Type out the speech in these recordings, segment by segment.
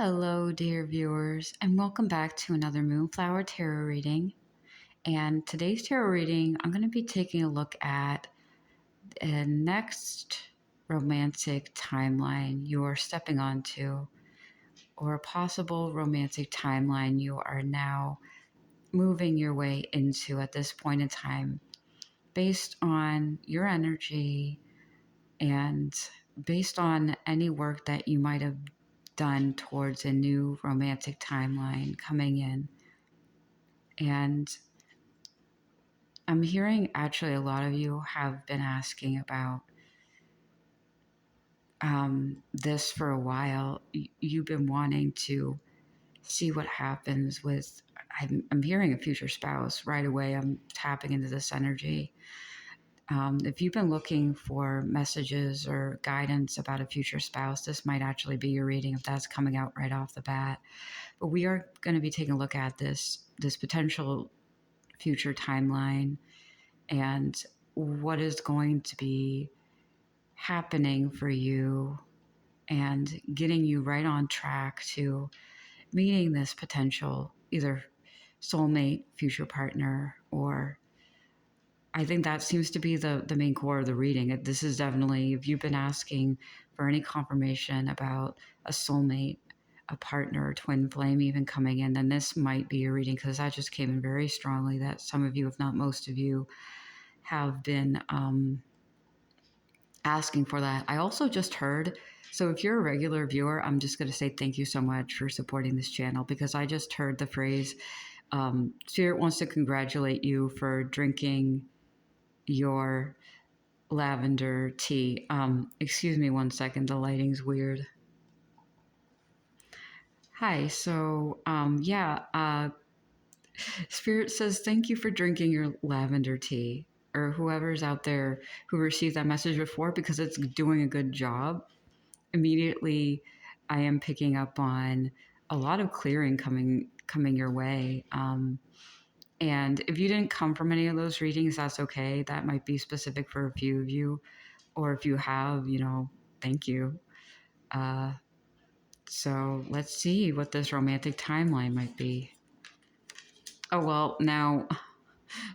Hello, dear viewers, and welcome back to another Moonflower Tarot reading. And today's tarot reading, I'm going to be taking a look at the next romantic timeline you are stepping onto, or a possible romantic timeline you are now moving your way into at this point in time, based on your energy and based on any work that you might have done towards a new romantic timeline coming in. And I'm hearing actually a lot of you have been asking about this for a while. You've been wanting to see what happens with, I'm hearing a future spouse right away. I'm tapping into this energy. If you've been looking for messages or guidance about a future spouse, this might actually be your reading if that's coming out right off the bat. But we are going to be taking a look at this potential future timeline and what is going to be happening for you and getting you right on track to meeting this potential either soulmate, future partner, or I think that seems to be the main core of the reading. This is definitely, if you've been asking for any confirmation about a soulmate, a partner, a twin flame even coming in, then this might be your reading, because that just came in very strongly that some of you, if not most of you, have been asking for that. I also just heard, so if you're a regular viewer, I'm just going to say thank you so much for supporting this channel, because I just heard the phrase, Spirit wants to congratulate you for drinking your lavender tea. Excuse me one second, the lighting's weird. Hi, so Spirit says thank you for drinking your lavender tea, or whoever's out there who received that message before, because it's doing a good job. Immediately I am picking up on a lot of clearing coming your way. And if you didn't come from any of those readings, that's okay. That might be specific for a few of you, or if you have, thank you. So let's see what this romantic timeline might be. Oh, well, now,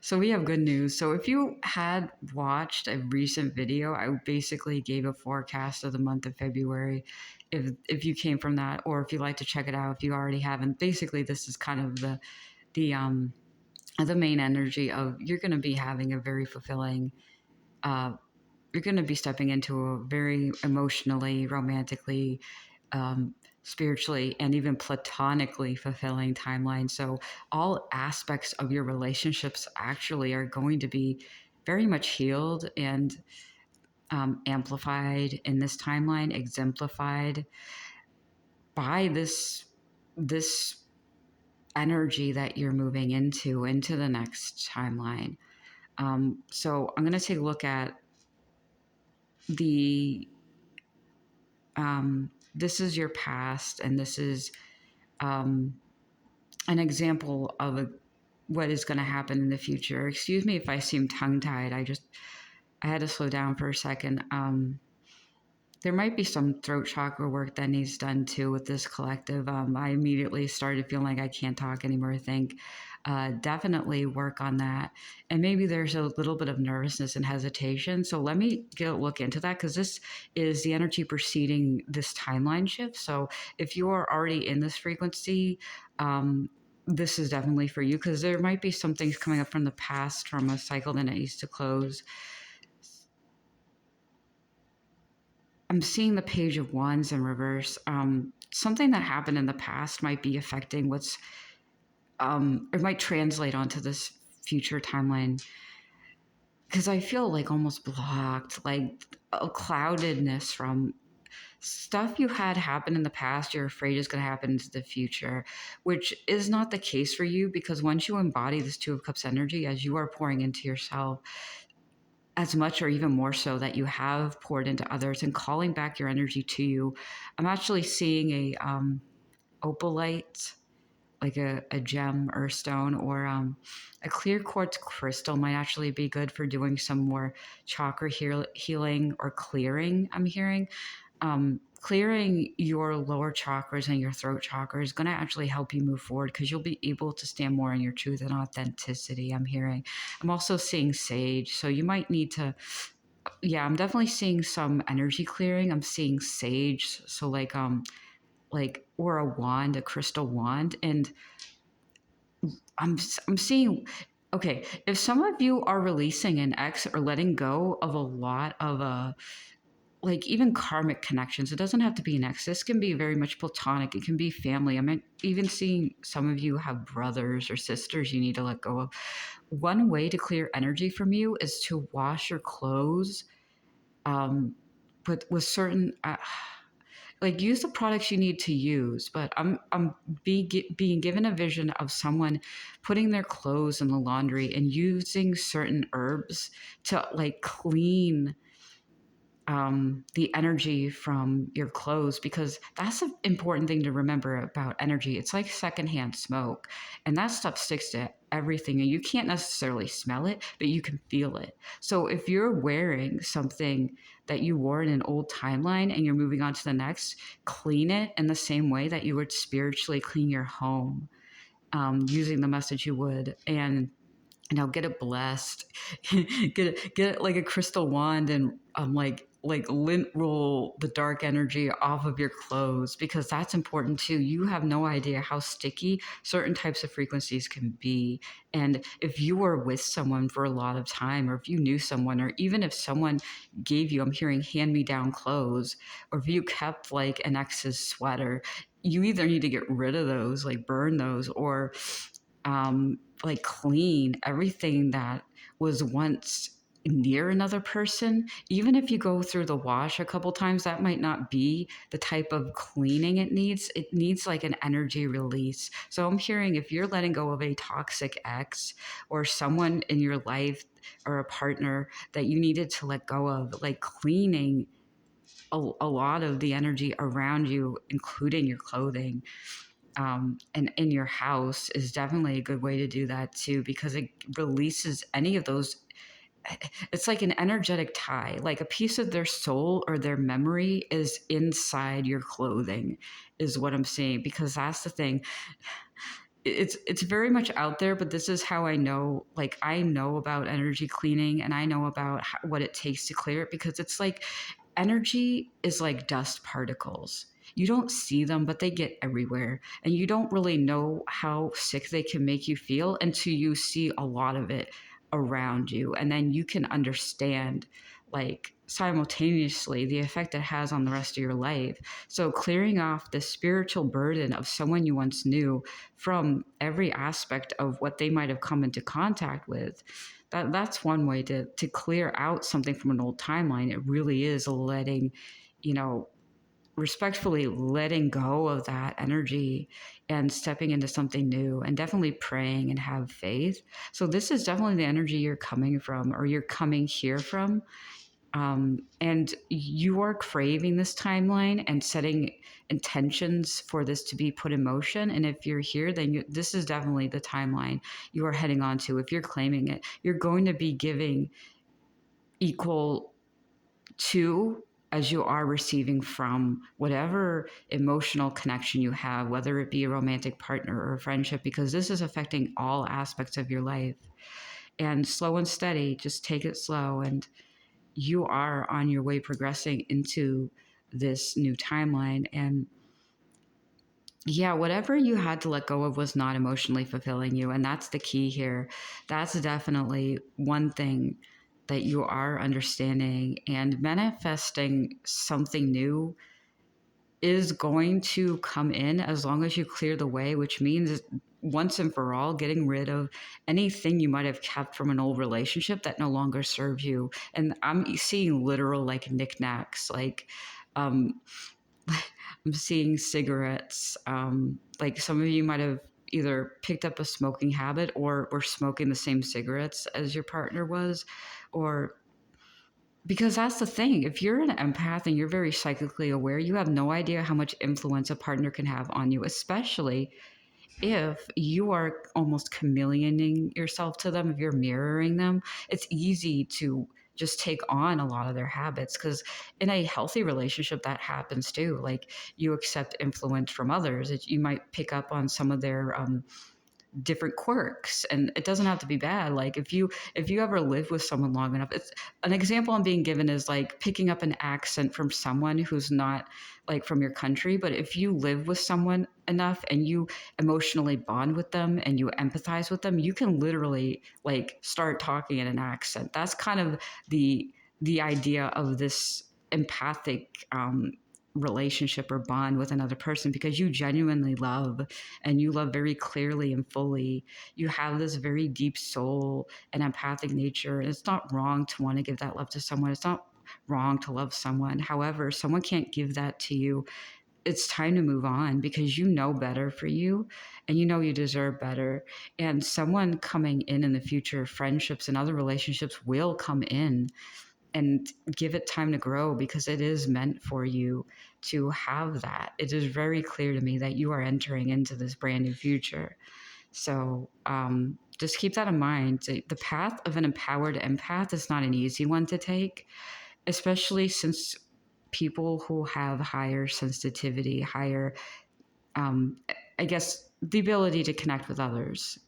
so we have good news. So if you had watched a recent video, I basically gave a forecast of the month of February. If you came from that, or if you'd like to check it out, if you already haven't, basically this is kind of the main energy of, you're going to be having a very fulfilling, you're going to be stepping into a very emotionally, romantically, spiritually, and even platonically fulfilling timeline. So all aspects of your relationships actually are going to be very much healed and amplified in this timeline, exemplified by this energy that you're moving into the next timeline. So I'm going to take a look at the this is your past, and this is an example of what is going to happen in the future. Excuse me if I seem tongue-tied. I had to slow down for a second. There might be some throat chakra work that needs done too with this collective. I immediately started feeling like I can't talk anymore. I think definitely work on that. And maybe there's a little bit of nervousness and hesitation. So let me look into that, because this is the energy preceding this timeline shift. So if you are already in this frequency, this is definitely for you, because there might be some things coming up from the past, from a cycle that needs to close. I'm seeing the Page of Wands in reverse. Something that happened in the past might be affecting what's, it might translate onto this future timeline. Because I feel like almost blocked, like a cloudedness from stuff you had happen in the past, you're afraid is going to happen into the future, which is not the case for you, because once you embody this Two of Cups energy, as you are pouring into yourself, as much or even more so that you have poured into others and calling back your energy to you. I'm actually seeing a opalite, like a gem or a stone, or a clear quartz crystal might actually be good for doing some more chakra healing or clearing, I'm hearing. clearing your lower chakras and your throat chakra is going to actually help you move forward because you'll be able to stand more in your truth and authenticity. I'm hearing. I'm also seeing sage. So you might need to, yeah, I'm definitely seeing some energy clearing. I'm seeing sage. So like, or a wand, a crystal wand. And I'm seeing, okay, if some of you are releasing an ex or letting go of a lot of like even karmic connections. It doesn't have to be an ex. This can be very much platonic. It can be family. I mean, even seeing some of you have brothers or sisters you need to let go of. One way to clear energy from you is to wash your clothes, with certain. Like use the products you need to use, but being given a vision of someone putting their clothes in the laundry and using certain herbs to like clean the energy from your clothes, because that's an important thing to remember about energy. It's like secondhand smoke, and that stuff sticks to everything, and you can't necessarily smell it, but you can feel it. So if you're wearing something that you wore in an old timeline and you're moving on to the next, clean it in the same way that you would spiritually clean your home, using the message you would. And get it blessed, get it like a crystal wand, and like lint roll the dark energy off of your clothes, because that's important too. You have no idea how sticky certain types of frequencies can be. And if you were with someone for a lot of time, or if you knew someone, or even if someone gave you, I'm hearing hand me down clothes, or if you kept like an ex's sweater, you either need to get rid of those, like burn those, or like clean everything that was once near another person. Even if you go through the wash a couple times, that might not be the type of cleaning it needs. It needs like an energy release. So I'm hearing if you're letting go of a toxic ex or someone in your life or a partner that you needed to let go of, like cleaning a lot of the energy around you, including your clothing, and in your house, is definitely a good way to do that too, because it releases any of those. It's like an energetic tie, like a piece of their soul or their memory is inside your clothing, is what I'm saying. Because that's the thing. It's very much out there, but this is how I know. Like I know about energy cleaning, and I know about what it takes to clear it, because it's like energy is like dust particles. You don't see them, but they get everywhere. And you don't really know how sick they can make you feel until you see a lot of it around you. And then you can understand, like, simultaneously the effect it has on the rest of your life. So, clearing off the spiritual burden of someone you once knew from every aspect of what they might have come into contact with, that's one way to clear out something from an old timeline. It really is letting, you know, respectfully letting go of that energy and stepping into something new, and definitely praying and have faith. So this is definitely the energy you're coming from, or you're coming here from. And you are craving this timeline and setting intentions for this to be put in motion. And if you're here, then this is definitely the timeline you are heading on to. If you're claiming it, you're going to be giving equal to as you are receiving from whatever emotional connection you have, whether it be a romantic partner or a friendship, because this is affecting all aspects of your life. And slow and steady, just take it slow, and you are on your way progressing into this new timeline. And yeah, whatever you had to let go of was not emotionally fulfilling you. And that's the key here. That's definitely one thing that you are understanding, and manifesting something new is going to come in as long as you clear the way, which means once and for all getting rid of anything you might have kept from an old relationship that no longer serves you. And I'm seeing literal like knickknacks, like um, I'm seeing cigarettes. Like some of you might have either picked up a smoking habit or were smoking the same cigarettes as your partner was, or because that's the thing. If you're an empath and you're very psychically aware, you have no idea how much influence a partner can have on you, especially if you are almost chameleoning yourself to them, if you're mirroring them. It's easy to just take on a lot of their habits. Because in a healthy relationship, that happens too. Like, you accept influence from others. You might pick up on some of their different quirks, and it doesn't have to be bad. Like, if you ever live with someone long enough, it's an example I'm being given is like picking up an accent from someone who's not like from your country. But if you live with someone enough and you emotionally bond with them and you empathize with them, you can literally like start talking in an accent. That's kind of the idea of this empathic relationship or bond with another person, because you genuinely love, and you love very clearly and fully. You have this very deep soul and empathic nature. And it's not wrong to want to give that love to someone. It's not wrong to love someone. However, someone can't give that to you. It's time to move on, because you know better for you, and you know you deserve better. And someone coming in the future, friendships and other relationships will come in, and give it time to grow, because it is meant for you to have that. It is very clear to me that you are entering into this brand new future. So just keep that in mind. The path of an empowered empath is not an easy one to take, especially since people who have higher sensitivity, higher, um, I guess, the ability to connect with others,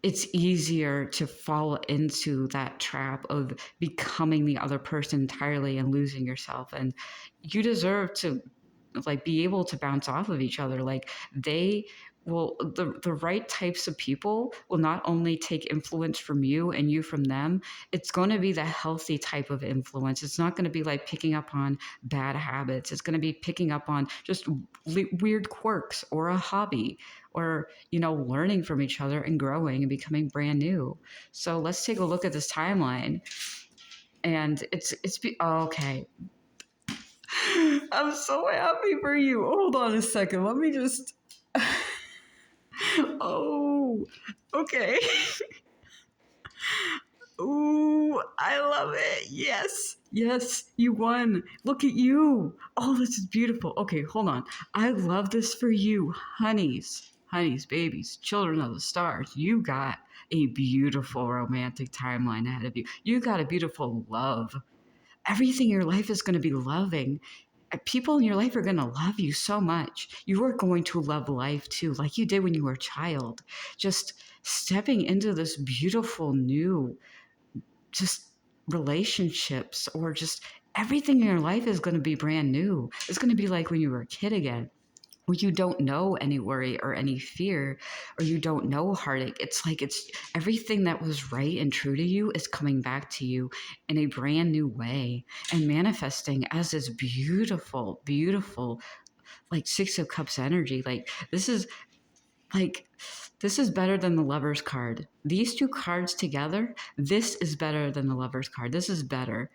it's easier to fall into that trap of becoming the other person entirely and losing yourself. And you deserve to like be able to bounce off of each other. Like, they will, the right types of people will not only take influence from you and you from them. It's going to be the healthy type of influence. It's not going to be like picking up on bad habits. It's going to be picking up on just weird quirks or a hobby, or learning from each other and growing and becoming brand new. So let's take a look at this timeline. And okay. I'm so happy for you. Hold on a second. Let me just. Oh, okay. Ooh, I love it. Yes, yes, you won. Look at you. Oh, this is beautiful. Okay, hold on. I love this for you, honeys, babies, children of the stars. You got a beautiful romantic timeline ahead of you. You got a beautiful love. Everything in your life is going to be loving. People in your life are going to love you so much. You are going to love life too, like you did when you were a child. Just stepping into this beautiful new, just relationships, or just everything in your life is going to be brand new. It's going to be like when you were a kid again, where you don't know any worry or any fear, or you don't know heartache. It's like it's everything that was right and true to you is coming back to you in a brand new way and manifesting as this beautiful, beautiful, like Six of Cups energy. Like this is better than the Lover's card. These two cards together, this is better than the Lover's card. This is better,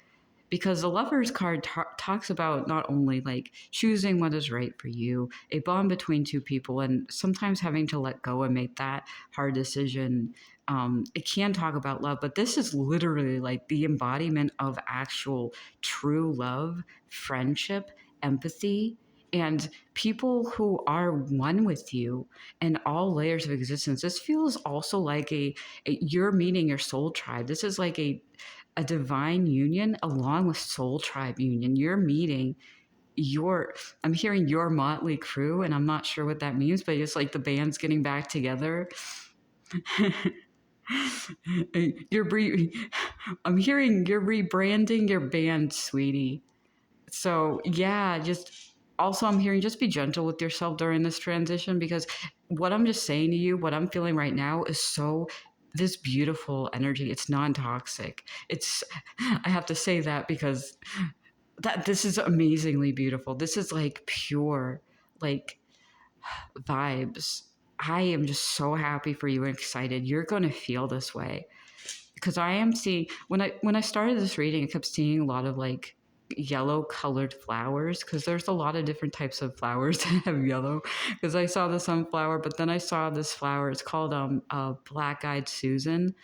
because the Lover's card talks about not only like choosing what is right for you, a bond between two people, and sometimes having to let go and make that hard decision. It can talk about love, but this is literally like the embodiment of actual true love, friendship, empathy, and people who are one with you in all layers of existence. This feels also like you're meeting your soul tribe. This is like a divine union along with soul tribe union. You're meeting I'm hearing your motley crew, and I'm not sure what that means, but it's like the band's getting back together. I'm hearing you're rebranding your band, sweetie. So yeah, just also I'm hearing just be gentle with yourself during this transition, because what I'm just saying to you, what I'm feeling right now is so this beautiful energy. It's non-toxic. I have to say that because this is amazingly beautiful. This is like pure, like vibes. I am just so happy for you and excited. You're going to feel this way, because I am seeing when I started this reading, I kept seeing a lot of like yellow colored flowers, because there's a lot of different types of flowers that have yellow. Because I saw the sunflower, but then I saw this flower. It's called black-eyed Susan,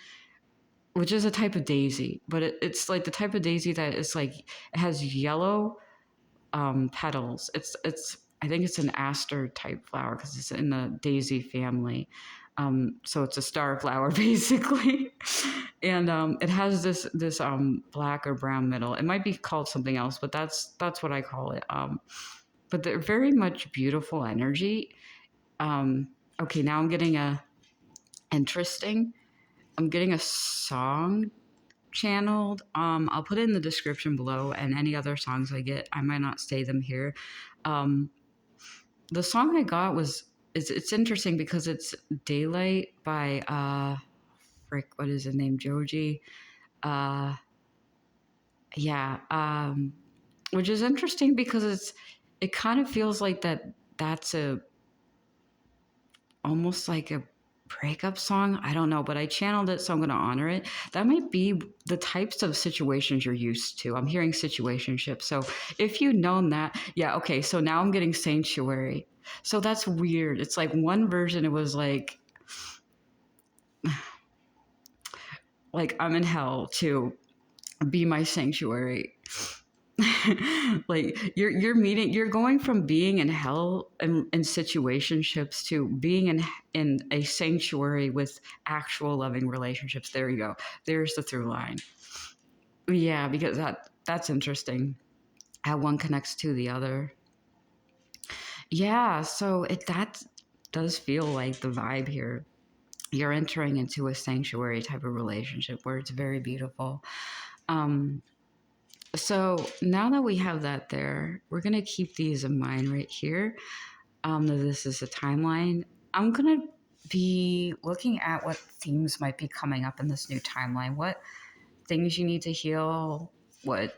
which is a type of daisy, but it's like the type of daisy that is like it has yellow petals. It's I think it's an aster type flower because it's in the daisy family. So it's a star flower basically, and it has this black or brown middle. It might be called something else, but that's what I call it. But they're very much beautiful energy. Okay, now I'm getting a interesting. I'm getting a song channeled. I'll put it in the description below, and any other songs I get, I might not say them here. Um, the song I got was it's interesting because it's Daylight by frick, what is his name? Joji. Uh yeah. Which is interesting because it kind of feels like that's a almost like a breakup song. I don't know, but I channeled it, so I'm going to honor it. That might be the types of situations you're used to. I'm hearing situationship. So if you'd known that, yeah, okay. So now I'm getting sanctuary. So that's weird. It's like one version, it was like I'm in hell to be my sanctuary. Like you're going from being in hell in situationships to being in a sanctuary with actual loving relationships. There you go. There's the through line. Yeah, because that's interesting how one connects to the other. Yeah, so that does feel like the vibe here. You're entering into a sanctuary type of relationship where it's very beautiful. So now that we have that there, we're going to keep these in mind right here. This is a timeline. I'm going to be looking at what themes might be coming up in this new timeline, what things you need to heal, what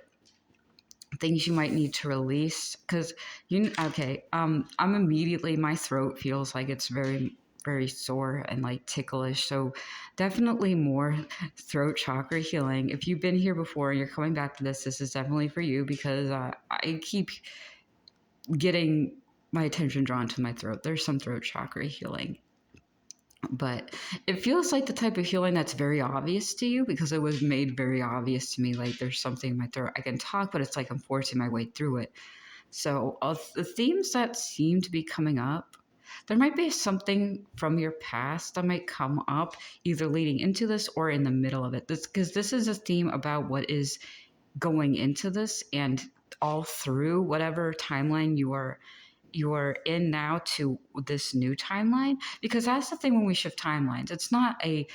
things you might need to release. Because I'm immediately, my throat feels like it's very, very sore and like ticklish. So definitely more throat chakra healing. If you've been here before and you're coming back to this is definitely for you because I keep getting my attention drawn to my throat. There's some throat chakra healing. But it feels like the type of healing that's very obvious to you because it was made very obvious to me. Like there's something in my throat. I can talk, but it's like I'm forcing my way through it. So the themes that seem to be coming up, there might be something from your past that might come up either leading into this or in the middle of it. Because this is a theme about what is going into this and all through whatever timeline you're in now to this new timeline, because that's the thing when we shift timelines, it's not a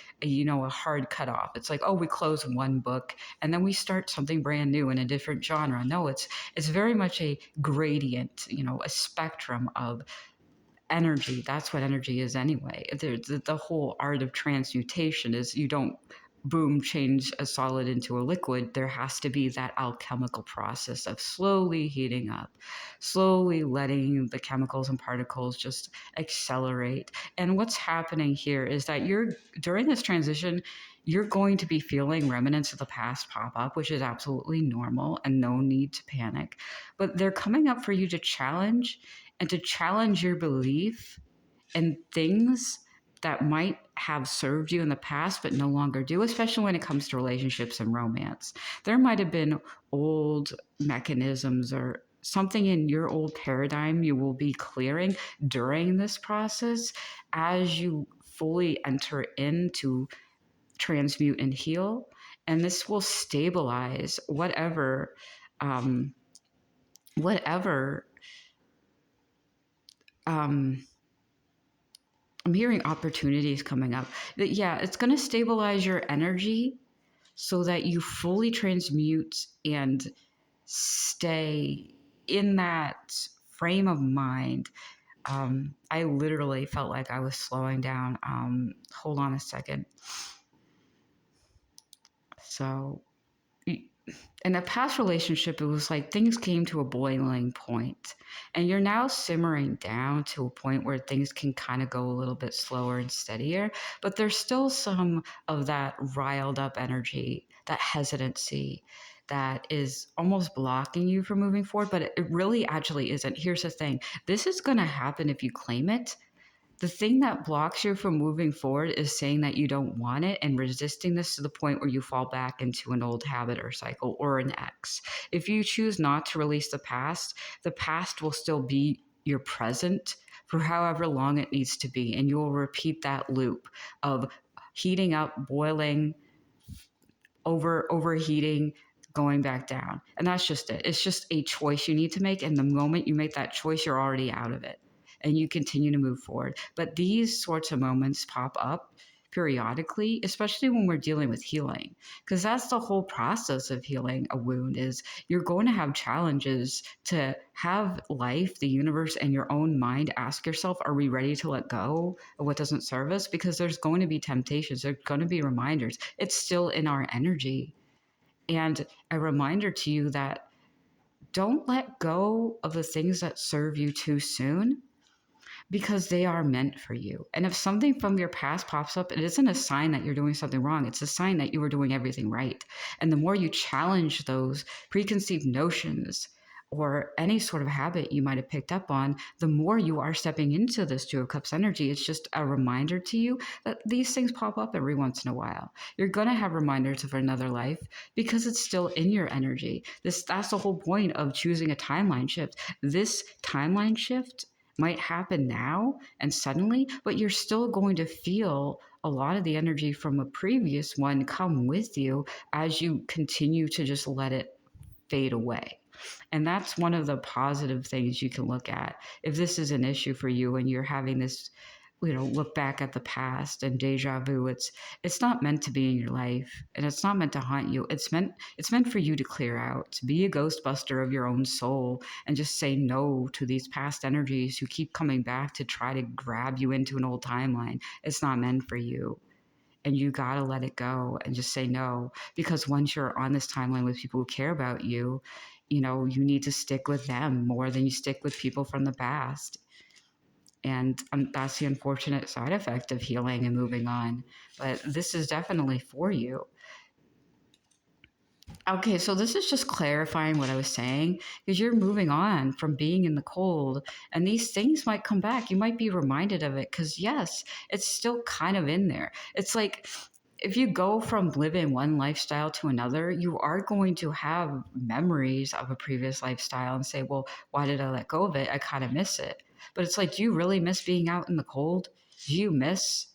hard cutoff. It's like, oh, we close one book and then we start something brand new in a different genre. No, it's very much a gradient, a spectrum of energy. That's what energy is anyway. The whole art of transmutation is you don't boom change a solid into a liquid. There has to be that alchemical process of slowly heating up, slowly letting the chemicals and particles just accelerate. And what's happening here is that during this transition, you're going to be feeling remnants of the past pop up, which is absolutely normal and no need to panic. But they're coming up for you to challenge and to challenge your belief in things that might have served you in the past but no longer do, especially when it comes to relationships and romance. There might have been old mechanisms or something in your old paradigm you will be clearing during this process as you fully enter into transmute and heal. And this will stabilize whatever I'm hearing opportunities coming up. Yeah, it's going to stabilize your energy so that you fully transmute and stay in that frame of mind. I literally felt like I was slowing down. Hold on a second. So in a past relationship, it was like things came to a boiling point, and you're now simmering down to a point where things can kind of go a little bit slower and steadier, but there's still some of that riled up energy, that hesitancy that is almost blocking you from moving forward, but it really actually isn't. Here's the thing. This is going to happen if you claim it. The thing that blocks you from moving forward is saying that you don't want it and resisting this to the point where you fall back into an old habit or cycle or an ex. If you choose not to release the past will still be you're present for however long it needs to be. And you will repeat that loop of heating up, boiling, overheating, going back down. And that's just it. It's just a choice you need to make. And the moment you make that choice, you're already out of it and you continue to move forward. But these sorts of moments pop up periodically, especially when we're dealing with healing, because that's the whole process of healing a wound. Is you're going to have challenges to have life, the universe, and your own mind ask yourself, are we ready to let go of what doesn't serve us? Because there's going to be temptations, there's going to be reminders. It's still in our energy. And a reminder to you that don't let go of the things that serve you too soon, because they are meant for you. And if something from your past pops up, it isn't a sign that you're doing something wrong. It's a sign that you were doing everything right. And the more you challenge those preconceived notions or any sort of habit you might have picked up on, the more you are stepping into this Two of Cups energy. It's just a reminder to you that these things pop up every once in a while. You're going to have reminders of another life because it's still in your energy. That's the whole point of choosing a timeline shift. This timeline shift might happen now and suddenly, but you're still going to feel a lot of the energy from a previous one come with you as you continue to just let it fade away. And that's one of the positive things you can look at. If this is an issue for you and you're having this, look back at the past and deja vu, it's not meant to be in your life, and it's not meant to haunt you. It's meant for you to clear out, to be a ghostbuster of your own soul, and just say no to these past energies who keep coming back to try to grab you into an old timeline. It's not meant for you. And you got to let it go and just say no, because once you're on this timeline with people who care about you, you need to stick with them more than you stick with people from the past. And that's the unfortunate side effect of healing and moving on. But this is definitely for you. Okay, so this is just clarifying what I was saying, because you're moving on from being in the cold, and these things might come back. You might be reminded of it because, yes, it's still kind of in there. It's like if you go from living one lifestyle to another, you are going to have memories of a previous lifestyle and say, well, why did I let go of it? I kind of miss it. But it's like, do you really miss being out in the cold? Do you miss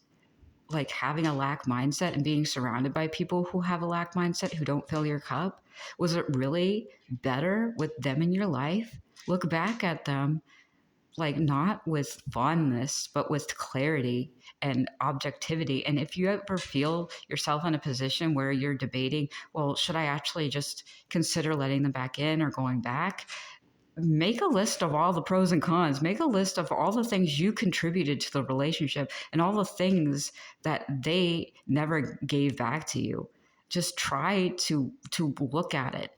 like having a lack mindset and being surrounded by people who have a lack mindset who don't fill your cup? Was it really better with them in your life? Look back at them, like not with fondness, but with clarity and objectivity. And if you ever feel yourself in a position where you're debating, well, should I actually just consider letting them back in or going back? Make a list of all the pros and cons. Make a list of all the things you contributed to the relationship and all the things that they never gave back to you. Just try to look at it.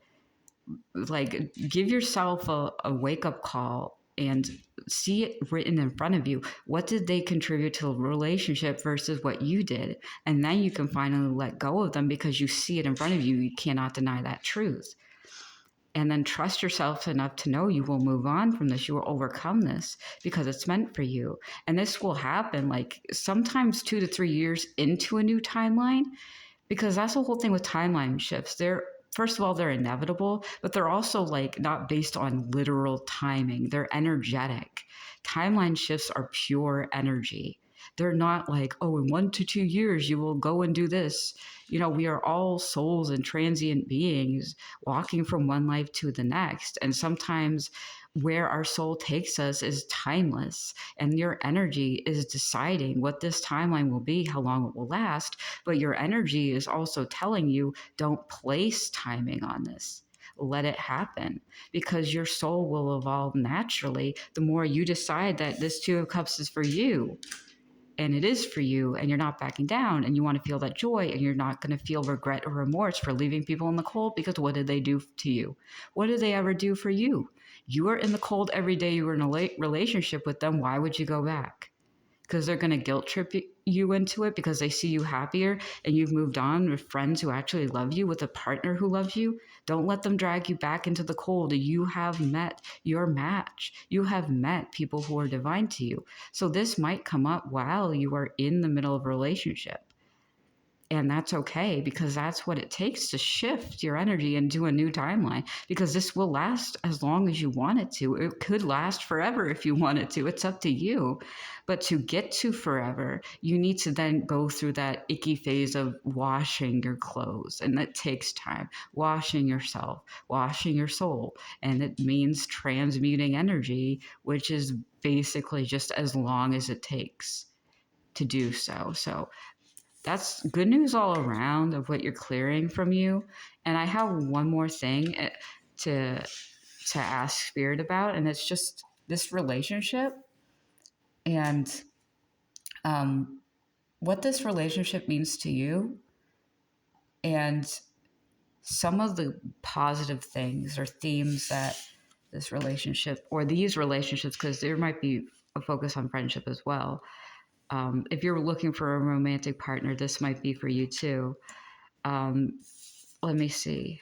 Like, give yourself a wake-up call and see it written in front of you. What did they contribute to the relationship versus what you did? And then you can finally let go of them because you see it in front of you. You cannot deny that truth. And then trust yourself enough to know you will move on from this. You will overcome this because it's meant for you. And this will happen like sometimes 2 to 3 years into a new timeline, because that's the whole thing with timeline shifts. First of all, they're inevitable, but they're also like not based on literal timing. They're energetic. Timeline shifts are pure energy. They're not like, oh, in 1 to 2 years, you will go and do this. We are all souls and transient beings walking from one life to the next. And sometimes where our soul takes us is timeless, and your energy is deciding what this timeline will be, how long it will last. But your energy is also telling you, don't place timing on this. Let it happen, because your soul will evolve naturally the more you decide that this Two of Cups is for you. And it is for you, and you're not backing down, and you want to feel that joy, and you're not going to feel regret or remorse for leaving people in the cold, because what did they do to you? What did they ever do for you? You are in the cold every day you were in a relationship with them. Why would you go back? Because they're going to guilt trip you into it because they see you happier and you've moved on with friends who actually love you, with a partner who loves you. Don't let them drag you back into the cold. You have met your match. You have met people who are divine to you. So this might come up while you are in the middle of a relationship. And that's okay, because that's what it takes to shift your energy into a new timeline, because this will last as long as you want it to. It could last forever if you want it to. It's up to you. But to get to forever, you need to then go through that icky phase of washing your clothes. And that takes time. Washing yourself, washing your soul. And it means transmuting energy, which is basically just as long as it takes to do so. So that's good news all around of what you're clearing from you. And I have one more thing to to ask spirit about, and it's just this relationship and what this relationship means to you, and some of the positive things or themes that this relationship or these relationships, because there might be a focus on friendship as well. If you're looking for a romantic partner, this might be for you too. Let me see.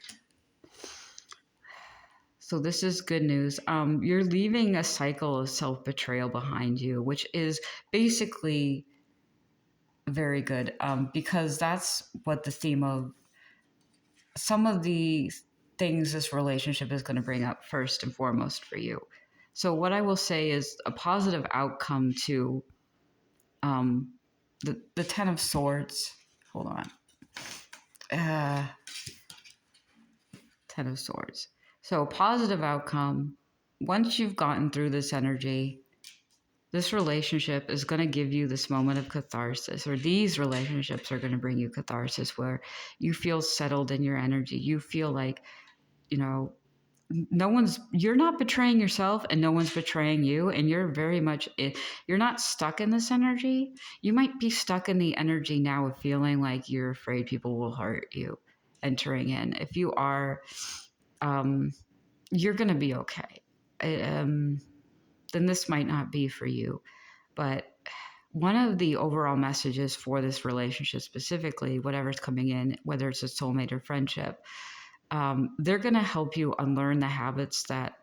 So this is good news. You're leaving a cycle of self-betrayal behind you, which is basically very good, because that's what the theme of some of the things this relationship is going to bring up first and foremost for you. So what I will say is a positive outcome to the Ten of Swords. Hold on. Ten of Swords. So positive outcome. Once you've gotten through this energy, this relationship is going to give you this moment of catharsis, or these relationships are going to bring you catharsis where you feel settled in your energy. You feel like, you're not betraying yourself and no one's betraying you. And you're very much, you're not stuck in this energy. You might be stuck in the energy now of feeling like you're afraid people will hurt you entering in. If you are, you're going to be okay. Then this might not be for you. But one of the overall messages for this relationship specifically, whatever's coming in, whether it's a soulmate or friendship, they're going to help you unlearn the habits that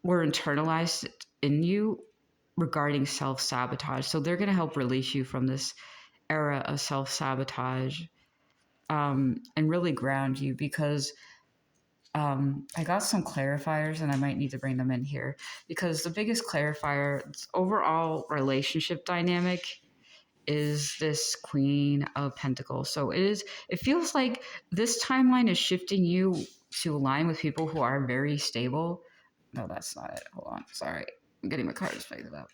were internalized in you regarding self-sabotage. So they're going to help release you from this era of self-sabotage, and really ground you, because I got some clarifiers and I might need to bring them in here, because the biggest clarifier, overall relationship dynamic, is this Queen of Pentacles. So it feels like this timeline is shifting you to align with people who are very stable. No, that's not it. Hold on. Sorry. I'm getting my cards figured out.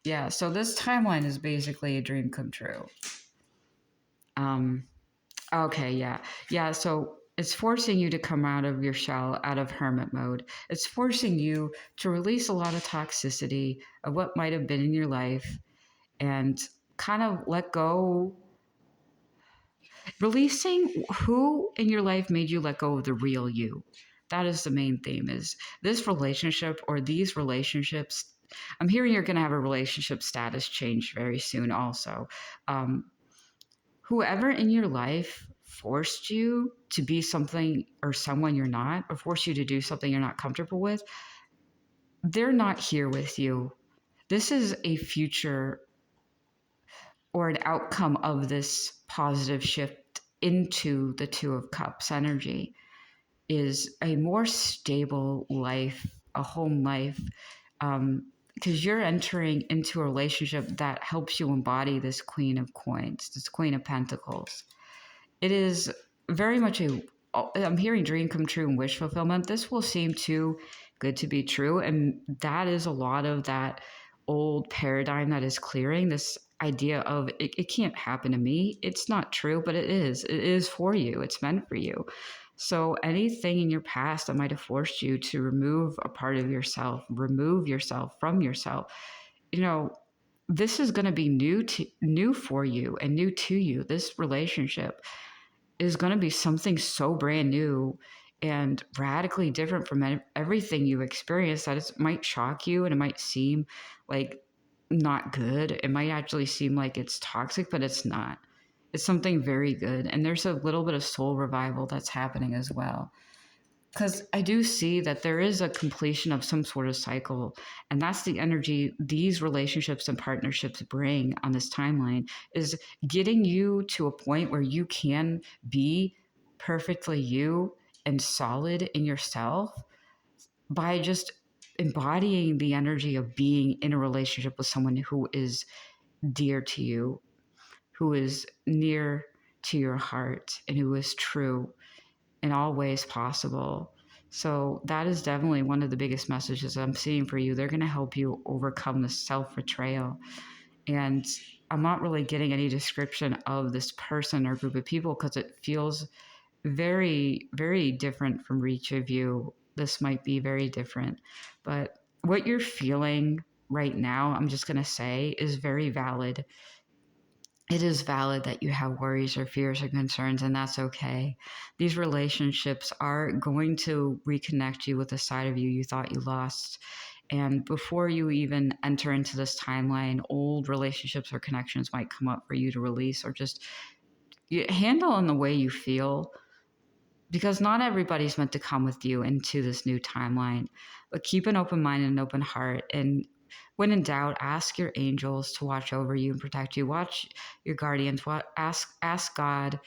Yeah, so this timeline is basically a dream come true. Okay, yeah. Yeah, so it's forcing you to come out of your shell, out of hermit mode. It's forcing you to release a lot of toxicity of what might have been in your life and kind of let go. Releasing who in your life made you let go of the real you. That is the main theme, is this relationship or these relationships. I'm hearing you're going to have a relationship status change very soon also. Whoever in your life forced you to be something or someone you're not, or forced you to do something you're not comfortable with, they're not here with you. This is a future or an outcome of this positive shift into the Two of Cups energy, is a more stable life, a home life, because you're entering into a relationship that helps you embody this Queen of Coins, this Queen of Pentacles. It is very much I'm hearing dream come true and wish fulfillment. This will seem too good to be true. And that is a lot of that old paradigm that is clearing, this idea of it can't happen to me. It's not true, but it is. It is for you. It's meant for you. So anything in your past that might have forced you to remove a part of yourself, remove yourself from yourself, this is going to be new for you and new to you. This relationship is going to be something so brand new and radically different from everything you experience that it might shock you, and it might seem like not good. It might actually seem like it's toxic, but it's not. It's something very good. And there's a little bit of soul revival that's happening as well. because I do see that there is a completion of some sort of cycle, and that's the energy these relationships and partnerships bring on this timeline, is getting you to a point where you can be perfectly you and solid in yourself by just embodying the energy of being in a relationship with someone who is dear to you, who is near to your heart, and who is true in all ways possible. So that is definitely one of the biggest messages I'm seeing for you. They're going to help you overcome the self betrayal. And I'm not really getting any description of this person or group of people because it feels very, very different from each of you. This might be very different. But what you're feeling right now, I'm just going to say, is very valid. It is valid that you have worries or fears or concerns, and that's okay. These relationships are going to reconnect you with a side of you thought you lost. And before you even enter into this timeline, old relationships or connections might come up for you to release or just handle in the way you feel, because not everybody's meant to come with you into this new timeline. But keep an open mind and an open heart. And when in doubt, ask your angels to watch over you and protect you. Watch your guardians. Ask God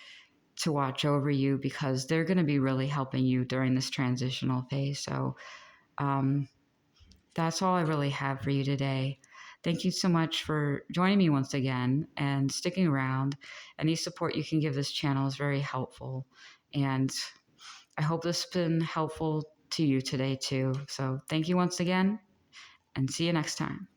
to watch over you, because they're going to be really helping you during this transitional phase. So um, that's all I really have for you today. Thank you so much for joining me once again and sticking around. Any support you can give this channel is very helpful. And I hope this has been helpful to you today too. So thank you once again, and see you next time.